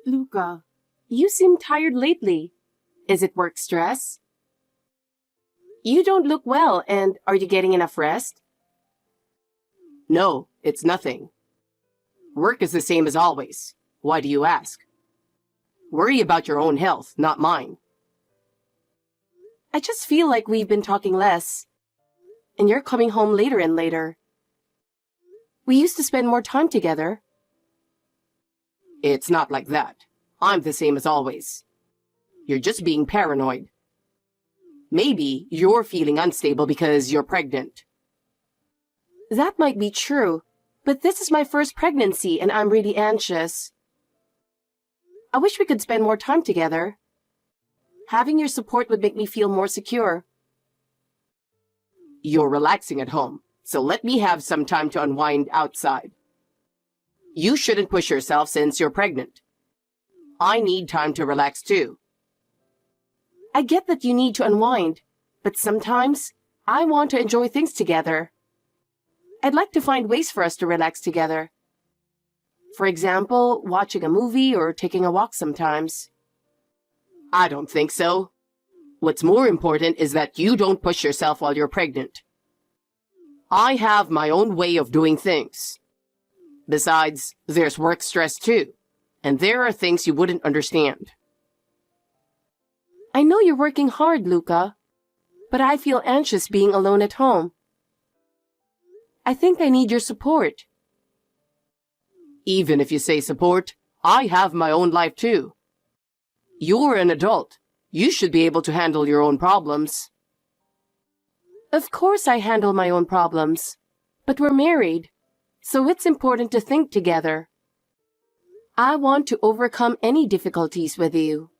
Luca, you seem tired lately. Is it work stress? You don't look well, and are you getting enough rest? No, it's nothing. Work is the same as always. Why do you ask? Worry about your own health, not mine. I just feel like we've been talking less, and you're coming home later and later. We used to spend more time together. It's not like that. I'm the same as always. You're just being paranoid. Maybe you're feeling unstable because you're pregnant. That might be true, but this is my first pregnancy and I'm really anxious. I wish we could spend more time together. Having your support would make me feel more secure. You're relaxing at home, so let me have some time to unwind outside. You shouldn't push yourself since you're pregnant. I need time to relax too. I get that you need to unwind, but sometimes I want to enjoy things together. I'd like to find ways for us to relax together. For example, watching a movie or taking a walk sometimes. I don't think so. What's more important is that you don't push yourself while you're pregnant. I have my own way of doing things. Besides, there's work stress too, and there are things you wouldn't understand. I know you're working hard, Luca, but I feel anxious being alone at home. I think I need your support. Even if you say support, I have my own life too. You're an adult. You should be able to handle your own problems. Of course I handle my own problems, but we're married, so it's important to think together. I want to overcome any difficulties with you.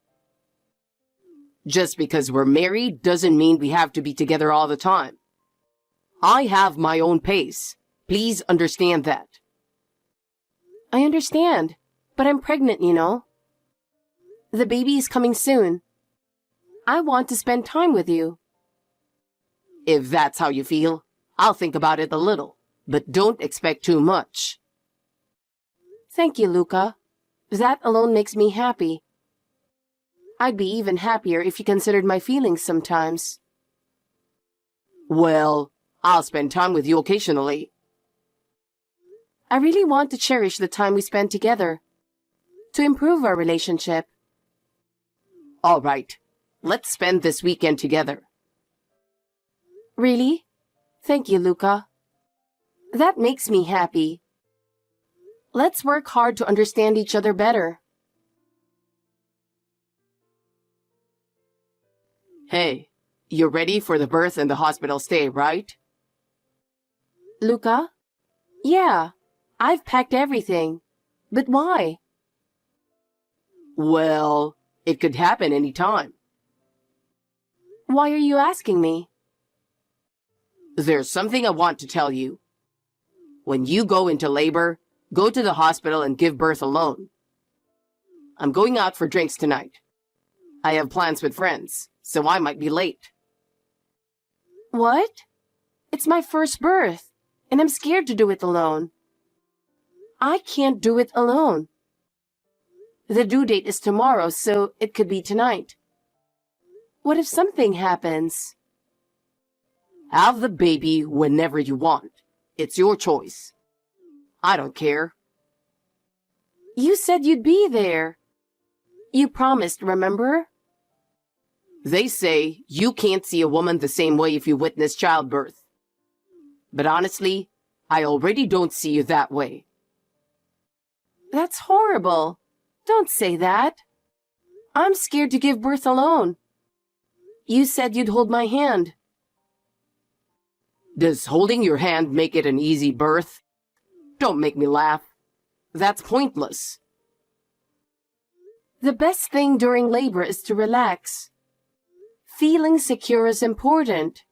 Just because we're married doesn't mean we have to be together all the time. I have my own pace. Please understand that. I understand, but I'm pregnant, you know. The baby is coming soon. I want to spend time with you. If that's how you feel, I'll think about it a little, but don't expect too much. Thank you, Luca. That alone makes me happy. I'd be even happier if you considered my feelings sometimes. Well, I'll spend time with you occasionally. I really want to cherish the time we spend together, to improve our relationship. All right, let's spend this weekend together. Really? Thank you, Luca. That makes me happy. Let's work hard to understand each other better. Hey, you're ready for the birth and the hospital stay, right? Luca? Yeah, I've packed everything. But why? Well, it could happen any time. Why are you asking me? There's something I want to tell you. When you go into labor, go to the hospital and give birth alone. I'm going out for drinks tonight. I have plans with friends, so I might be late. What? It's my first birth, and I'm scared to do it alone. I can't do it alone. The due date is tomorrow, so it could be tonight. What if something happens? Have the baby whenever you want. It's your choice. I don't care. You said you'd be there. You promised, remember? They say you can't see a woman the same way if you witness childbirth. But honestly, I already don't see you that way. That's horrible. Don't say that. I'm scared to give birth alone. You said you'd hold my hand. Does holding your hand make it an easy birth? Don't make me laugh. That's pointless. The best thing during labor is to relax. Feeling secure is important.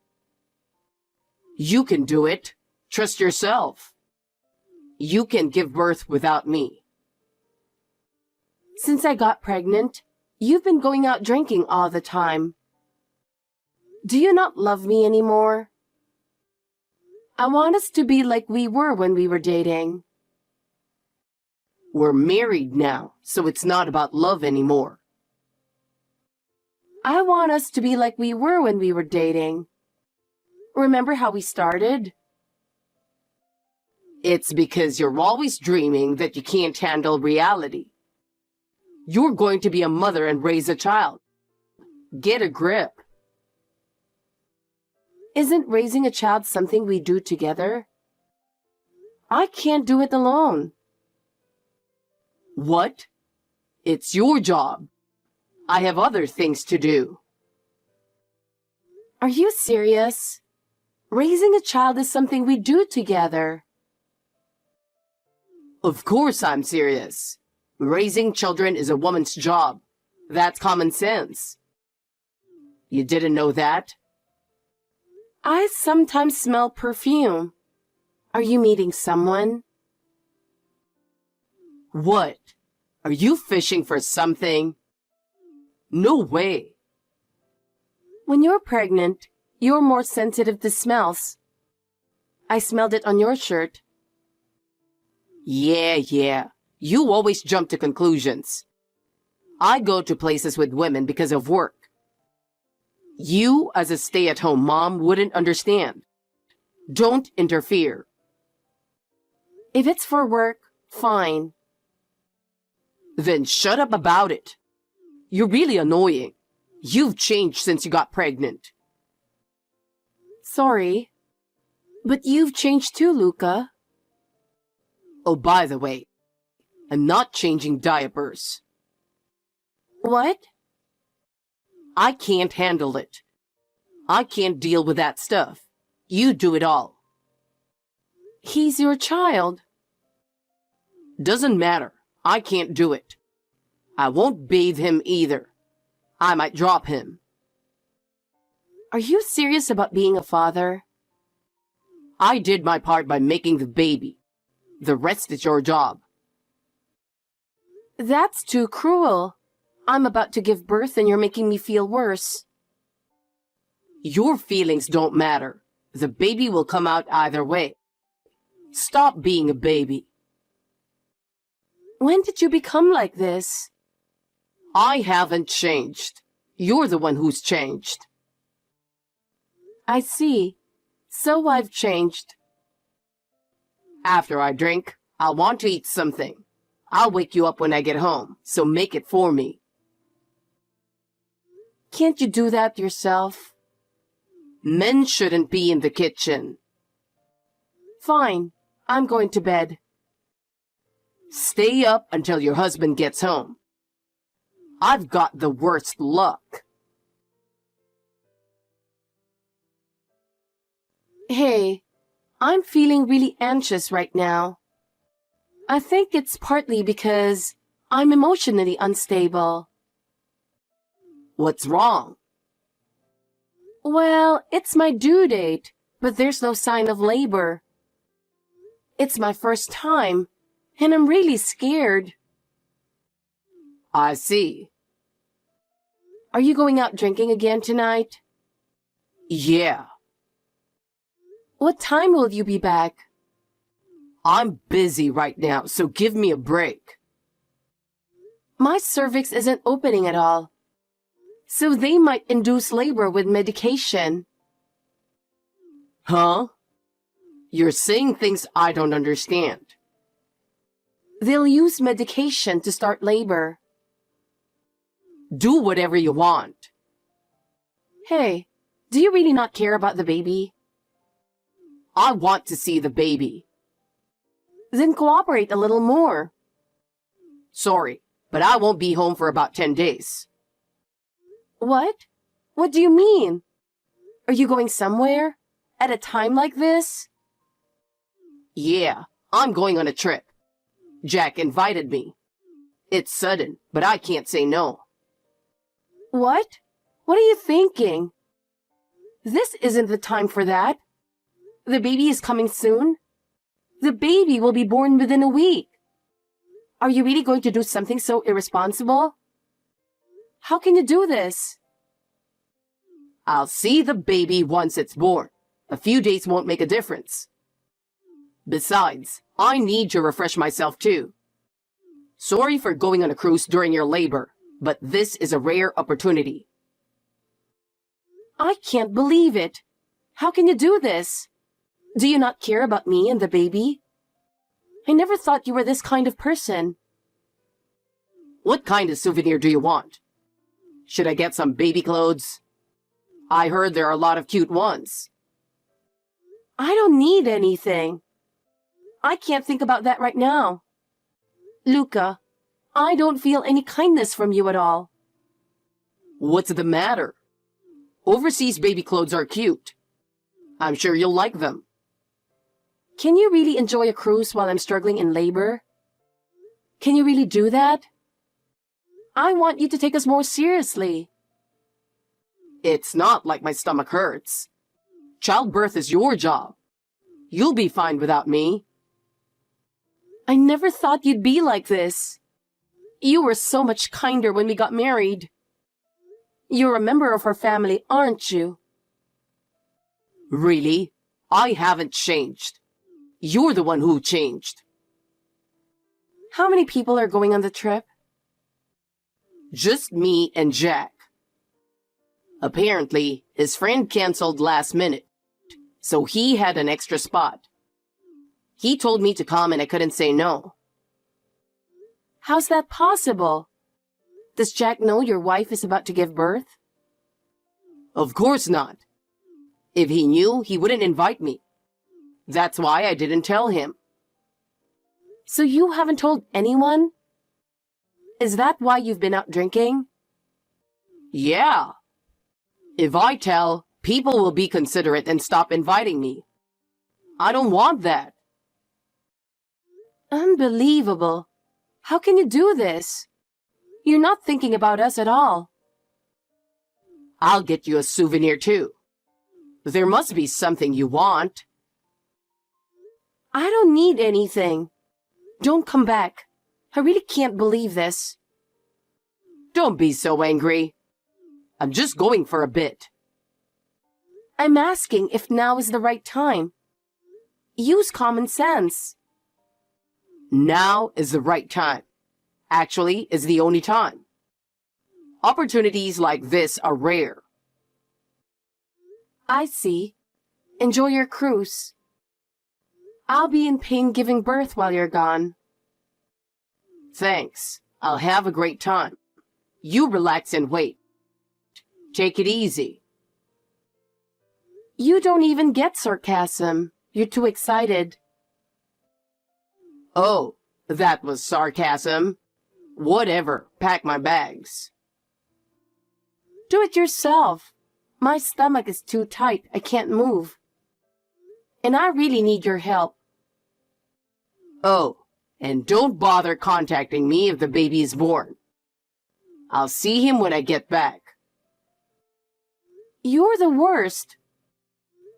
You can do it. Trust yourself. You can give birth without me. Since I got pregnant, you've been going out drinking all the time. Do you not love me anymore? I want us to be like we were when we were dating. We're married now, so it's not about love anymore. I want us to be like we were when we were dating. Remember how we started? It's because you're always dreaming that you can't handle reality. You're going to be a mother and raise a child. Get a grip. Isn't raising a child something we do together? I can't do it alone. What? It's your job. I have other things to do. Are you serious? Raising a child is something we do together. Of course I'm serious. Raising children is a woman's job. That's common sense. You didn't know that? I sometimes smell perfume. Are you meeting someone? What? Are you fishing for something? No way. When you're pregnant, you're more sensitive to smells. I smelled it on your shirt. Yeah. You always jump to conclusions. I go to places with women because of work. You, as a stay-at-home mom, wouldn't understand. Don't interfere. If it's for work, fine. Then shut up about it. You're really annoying. You've changed since you got pregnant. Sorry. But you've changed too, Luca. Oh, by the way, I'm not changing diapers. What? I can't handle it. I can't deal with that stuff. You do it all. He's your child. Doesn't matter. I can't do it. I won't bathe him either. I might drop him. Are you serious about being a father? I did my part by making the baby. The rest is your job. That's too cruel. I'm about to give birth and you're making me feel worse. Your feelings don't matter. The baby will come out either way. Stop being a baby. When did you become like this? I haven't changed. You're the one who's changed. I see. So I've changed. After I drink, I'll want to eat something. I'll wake you up when I get home, so make it for me. Can't you do that yourself? Men shouldn't be in the kitchen. Fine. I'm going to bed. Stay up until your husband gets home. I've got the worst luck. Hey, I'm feeling really anxious right now. I think it's partly because I'm emotionally unstable. What's wrong? Well, it's my due date, but there's no sign of labor. It's my first time, and I'm really scared. I see. Are you going out drinking again tonight? Yeah. What time will you be back? I'm busy right now, so give me a break. My cervix isn't opening at all, so they might induce labor with medication. Huh? You're saying things I don't understand. They'll use medication to start labor. Do whatever you want. Hey, do you really not care about the baby? I want to see the baby. Then cooperate a little more. Sorry, but I won't be home for about 10 days. What? What do you mean? Are you going somewhere? At a time like this? Yeah, I'm going on a trip. Jack invited me. It's sudden, but I can't say no. What? What are you thinking? This isn't the time for that. The baby is coming soon. The baby will be born within a week. Are you really going to do something so irresponsible? How can you do this? I'll see the baby once it's born. A few days won't make a difference. Besides, I need to refresh myself too. Sorry for going on a cruise during your labor, but this is a rare opportunity. I can't believe it. How can you do this? Do you not care about me and the baby? I never thought you were this kind of person. What kind of souvenir do you want? Should I get some baby clothes? I heard there are a lot of cute ones. I don't need anything. I can't think about that right now. Luca, I don't feel any kindness from you at all. What's the matter? Overseas baby clothes are cute. I'm sure you'll like them. Can you really enjoy a cruise while I'm struggling in labor? Can you really do that? I want you to take us more seriously. It's not like my stomach hurts. Childbirth is your job. You'll be fine without me. I never thought you'd be like this. You were so much kinder when we got married. You're a member of our family, aren't you? Really? I haven't changed. You're the one who changed. How many people are going on the trip? Just me and Jack. Apparently, his friend canceled last minute, so he had an extra spot. He told me to come and I couldn't say no. How's that possible? Does Jack know your wife is about to give birth? Of course not. If he knew, he wouldn't invite me. That's why I didn't tell him. So you haven't told anyone? Is that why you've been out drinking? Yeah. If I tell, people will be considerate and stop inviting me. I don't want that. Unbelievable. How can you do this? You're not thinking about us at all. I'll get you a souvenir too. There must be something you want. I don't need anything. Don't come back. I really can't believe this. Don't be so angry. I'm just going for a bit. I'm asking if now is the right time. Use common sense. Now is the right time. Actually, is the only time. Opportunities like this are rare. I see. Enjoy your cruise. I'll be in pain giving birth while you're gone. Thanks. I'll have a great time. You relax and wait. Take it easy. You don't even get sarcasm. You're too excited. Oh, that was sarcasm. Whatever, pack my bags. Do it yourself. My stomach is too tight. I can't move. And I really need your help. Oh, and don't bother contacting me if the baby is born. I'll see him when I get back. You're the worst.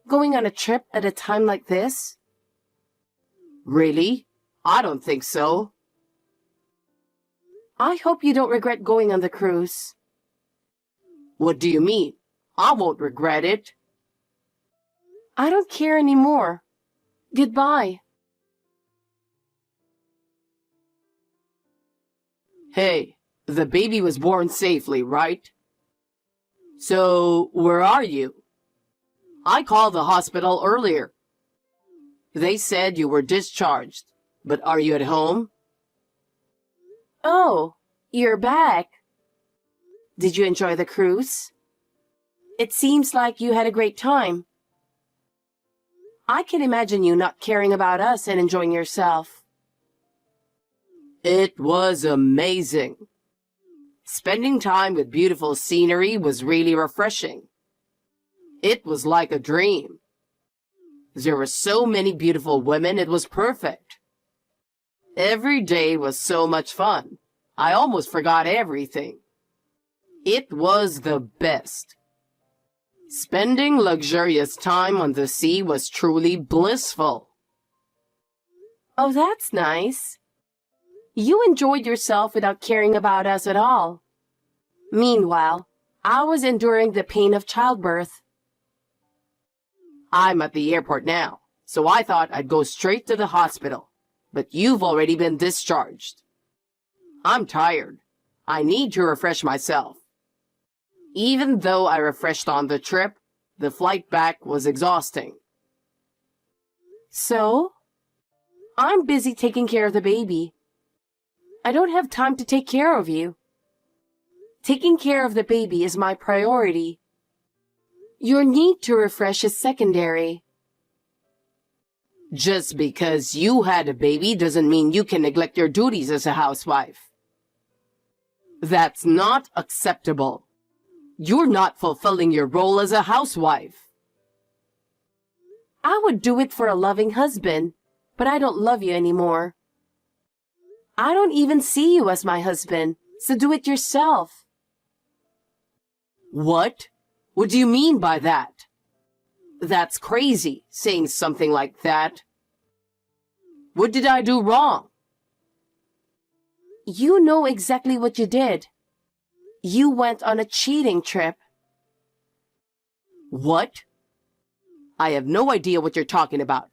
Going on a trip at a time like this? Really? I don't think so. I hope you don't regret going on the cruise. What do you mean? I won't regret it. I don't care anymore. Goodbye. Hey, the baby was born safely, right? So, where are you? I called the hospital earlier. They said you were discharged, but are you at home? Oh, you're back. Did you enjoy the cruise? It seems like you had a great time. I can imagine you not caring about us and enjoying yourself. It was amazing. Spending time with beautiful scenery was really refreshing. It was like a dream. There were so many beautiful women, it was perfect. Every day was so much fun. I almost forgot everything. It was the best. Spending luxurious time on the sea was truly blissful. Oh, that's nice. You enjoyed yourself without caring about us at all. Meanwhile, I was enduring the pain of childbirth. I'm at the airport now, so I thought I'd go straight to the hospital. But you've already been discharged. I'm tired. I need to refresh myself. Even though I refreshed on the trip, the flight back was exhausting. So? I'm busy taking care of the baby. I don't have time to take care of you. Taking care of the baby is my priority. Your need to refresh is secondary. Just because you had a baby doesn't mean you can neglect your duties as a housewife. That's not acceptable. You're not fulfilling your role as a housewife. I would do it for a loving husband, but I don't love you anymore. I don't even see you as my husband, so do it yourself. What? What do you mean by that? That's crazy, saying something like that. What did I do wrong? You know exactly what you did. You went on a cheating trip. What? I have no idea what you're talking about.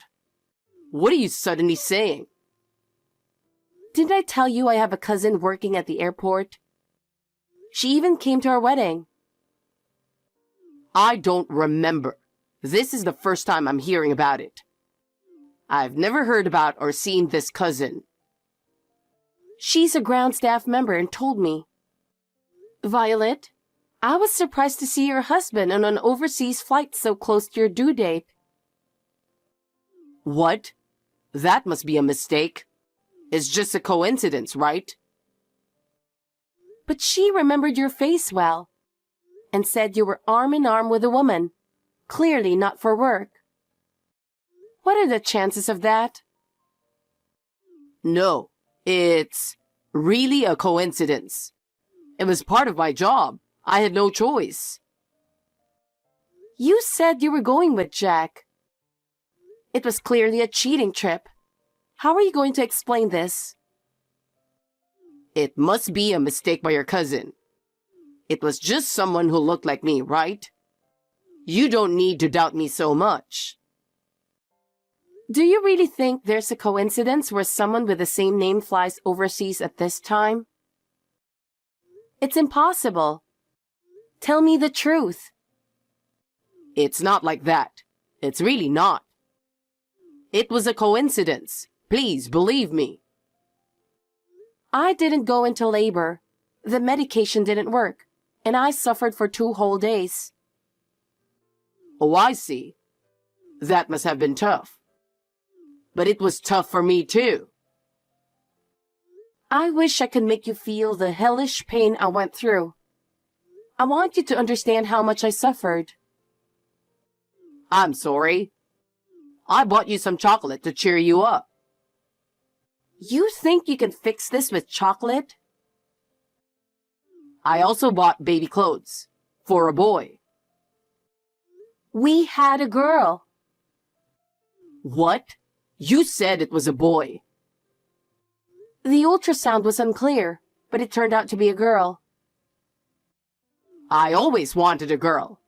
What are you suddenly saying? Didn't I tell you I have a cousin working at the airport? She even came to our wedding. I don't remember. This is the first time I'm hearing about it. I've never heard about or seen this cousin. She's a ground staff member and told me. Violet, I was surprised to see your husband on an overseas flight so close to your due date. What? That must be a mistake. It's just a coincidence, right? But she remembered your face well and said you were arm in arm with a woman, clearly not for work. What are the chances of that? No, it's really a coincidence. It was part of my job. I had no choice. You said you were going with Jack. It was clearly a cheating trip. How are you going to explain this? It must be a mistake by your cousin. It was just someone who looked like me, right? You don't need to doubt me so much. Do you really think there's a coincidence where someone with the same name flies overseas at this time? It's impossible. Tell me the truth. It's not like that. It's really not. It was a coincidence. Please believe me. I didn't go into labor. The medication didn't work, and I suffered for 2 whole days. Oh, I see. That must have been tough. But it was tough for me too. I wish I could make you feel the hellish pain I went through. I want you to understand how much I suffered. I'm sorry. I bought you some chocolate to cheer you up. You think you can fix this with chocolate? I also bought baby clothes for a boy. We had a girl. What? You said it was a boy. The ultrasound was unclear, but it turned out to be a girl. I always wanted a girl.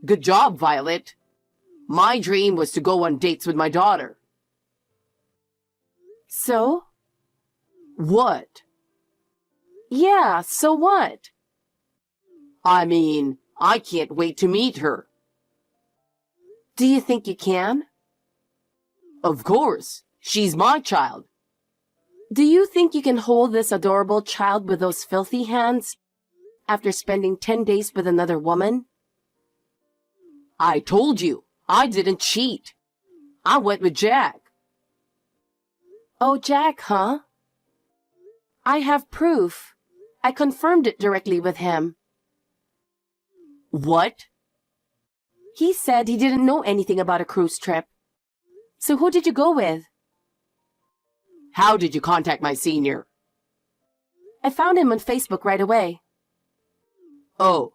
Good job, Violet. My dream was to go on dates with my daughter. So? What? Yeah, so what? I mean, I can't wait to meet her. Do you think you can? Of course. She's my child. Do you think you can hold this adorable child with those filthy hands after spending 10 days with another woman? I told you, I didn't cheat. I went with Jack. Oh, Jack, huh? I have proof. I confirmed it directly with him. What? He said he didn't know anything about a cruise trip. So who did you go with? How did you contact my senior? I found him on Facebook right away. Oh.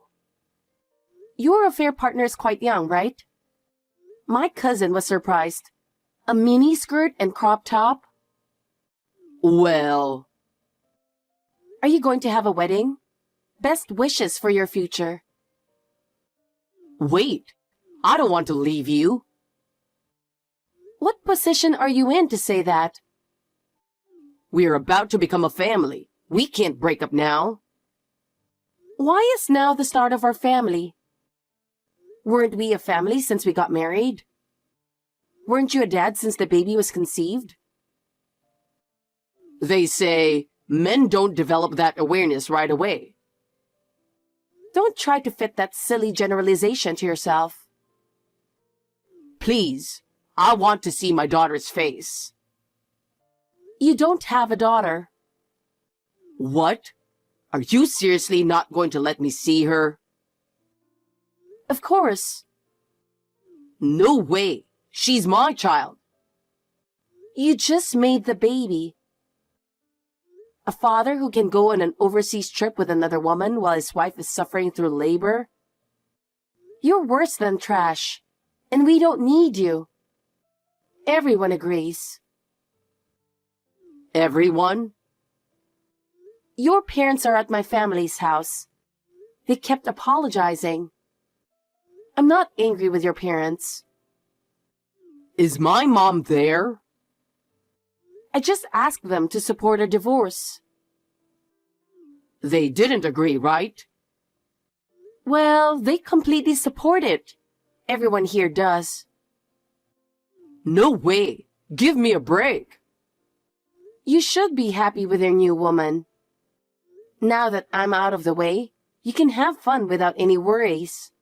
Your affair partner is quite young, right? My cousin was surprised. A mini skirt and crop top? Well... Are you going to have a wedding? Best wishes for your future. Wait, I don't want to leave you. What position are you in to say that? We're about to become a family. We can't break up now. Why is now the start of our family? Weren't we a family since we got married? Weren't you a dad since the baby was conceived? They say men don't develop that awareness right away. Don't try to fit that silly generalization to yourself. Please, I want to see my daughter's face. You don't have a daughter. What? Are you seriously not going to let me see her? Of course. No way. She's my child. You just made the baby. A father who can go on an overseas trip with another woman while his wife is suffering through labor? You're worse than trash, and we don't need you. Everyone agrees. Everyone? Your parents are at my family's house. They kept apologizing. I'm not angry with your parents. Is my mom there? I just asked them to support a divorce. They didn't agree, right? Well, they completely support it. Everyone here does. No way. Give me a break. You should be happy with your new woman. Now that I'm out of the way, you can have fun without any worries.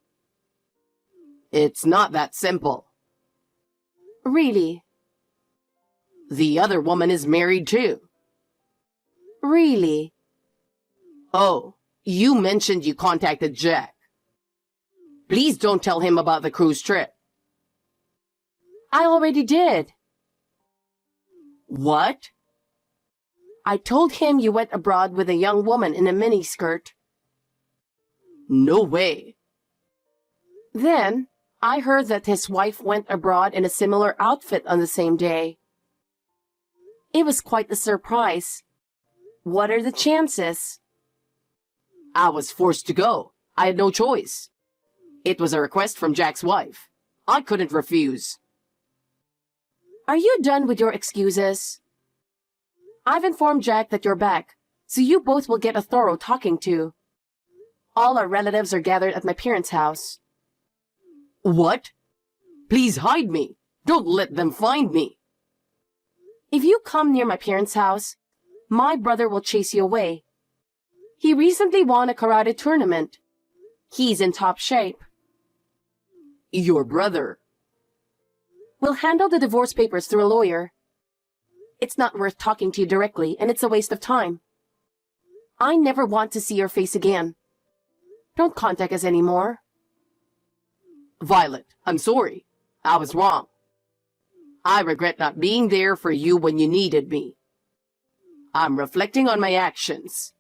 It's not that simple. Really? The other woman is married too. Really? Oh, you mentioned you contacted Jack. Please don't tell him about the cruise trip. I already did. What? I told him you went abroad with a young woman in a miniskirt. No way. Then, I heard that his wife went abroad in a similar outfit on the same day. It was quite a surprise. What are the chances? I was forced to go. I had no choice. It was a request from Jack's wife. I couldn't refuse. Are you done with your excuses? I've informed Jack that you're back, so you both will get a thorough talking to. All our relatives are gathered at my parents' house. What? Please hide me. Don't let them find me. If you come near my parents' house, my brother will chase you away. He recently won a karate tournament. He's in top shape. Your brother? We'll handle the divorce papers through a lawyer. It's not worth talking to you directly, and it's a waste of time. I never want to see your face again. Don't contact us anymore. Violet, I'm sorry. I was wrong. I regret not being there for you when you needed me. I'm reflecting on my actions.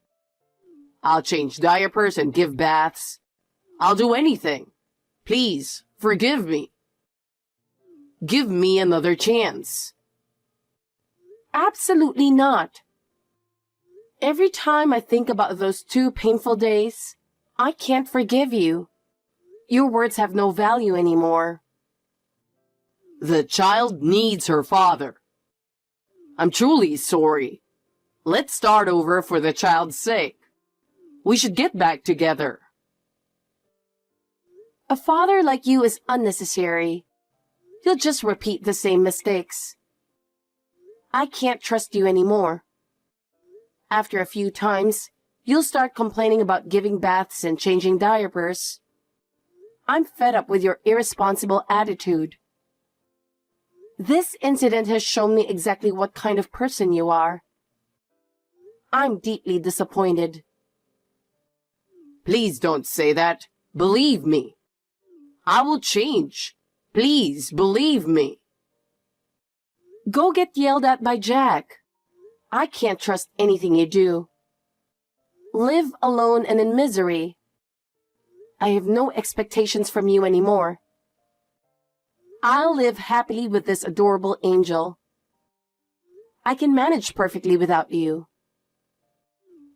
I'll change diapers and give baths. I'll do anything. Please, forgive me. Give me another chance. Absolutely not. Every time I think about those 2 painful days, I can't forgive you. Your words have no value anymore. The child needs her father. I'm truly sorry. Let's start over for the child's sake. We should get back together. A father like you is unnecessary. You'll just repeat the same mistakes. I can't trust you anymore. After a few times, you'll start complaining about giving baths and changing diapers. I'm fed up with your irresponsible attitude. This incident has shown me exactly what kind of person you are. I'm deeply disappointed. Please don't say that. Believe me. I will change. Please believe me. Go get yelled at by Jack. I can't trust anything you do. Live alone and in misery. I have no expectations from you anymore. I'll live happily with this adorable angel. I can manage perfectly without you.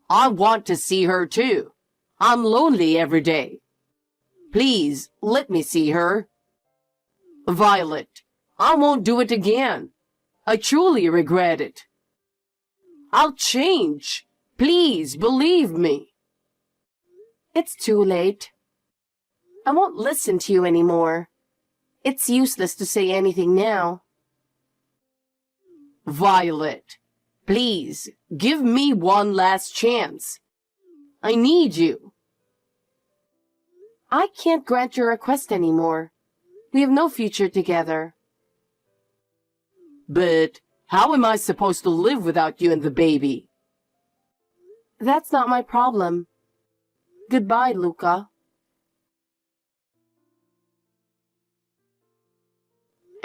I want to see her too. I'm lonely every day. Please, let me see her. Violet, I won't do it again. I truly regret it. I'll change. Please believe me. It's too late. I won't listen to you anymore. It's useless to say anything now. Violet, please, give me one last chance. I need you. I can't grant your request anymore. We have no future together. But how am I supposed to live without you and the baby? That's not my problem. Goodbye, Luca.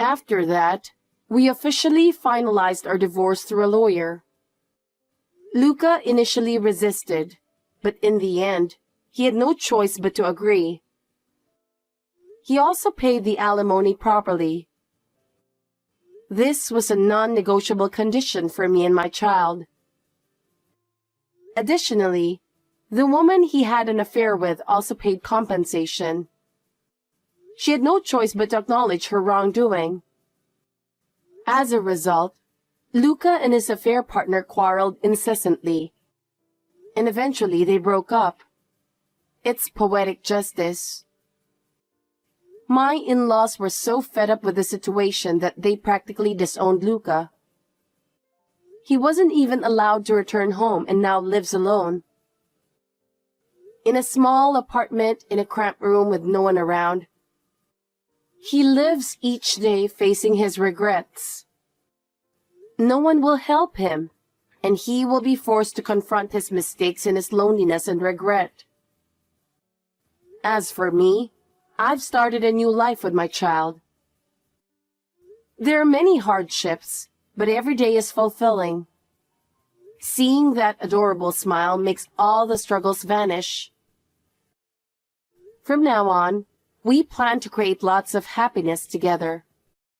After that, we officially finalized our divorce through a lawyer. Luca initially resisted, but in the end, he had no choice but to agree. He also paid the alimony properly. This was a non-negotiable condition for me and my child. Additionally, the woman he had an affair with also paid compensation. She had no choice but to acknowledge her wrongdoing. As a result, Luca and his affair partner quarreled incessantly, and eventually they broke up. It's poetic justice. My in-laws were so fed up with the situation that they practically disowned Luca. He wasn't even allowed to return home and now lives alone. In a small apartment in a cramped room with no one around, he lives each day facing his regrets. No one will help him, and he will be forced to confront his mistakes in his loneliness and regret. As for me, I've started a new life with my child. There are many hardships, but every day is fulfilling. Seeing that adorable smile makes all the struggles vanish. From now on, we plan to create lots of happiness together.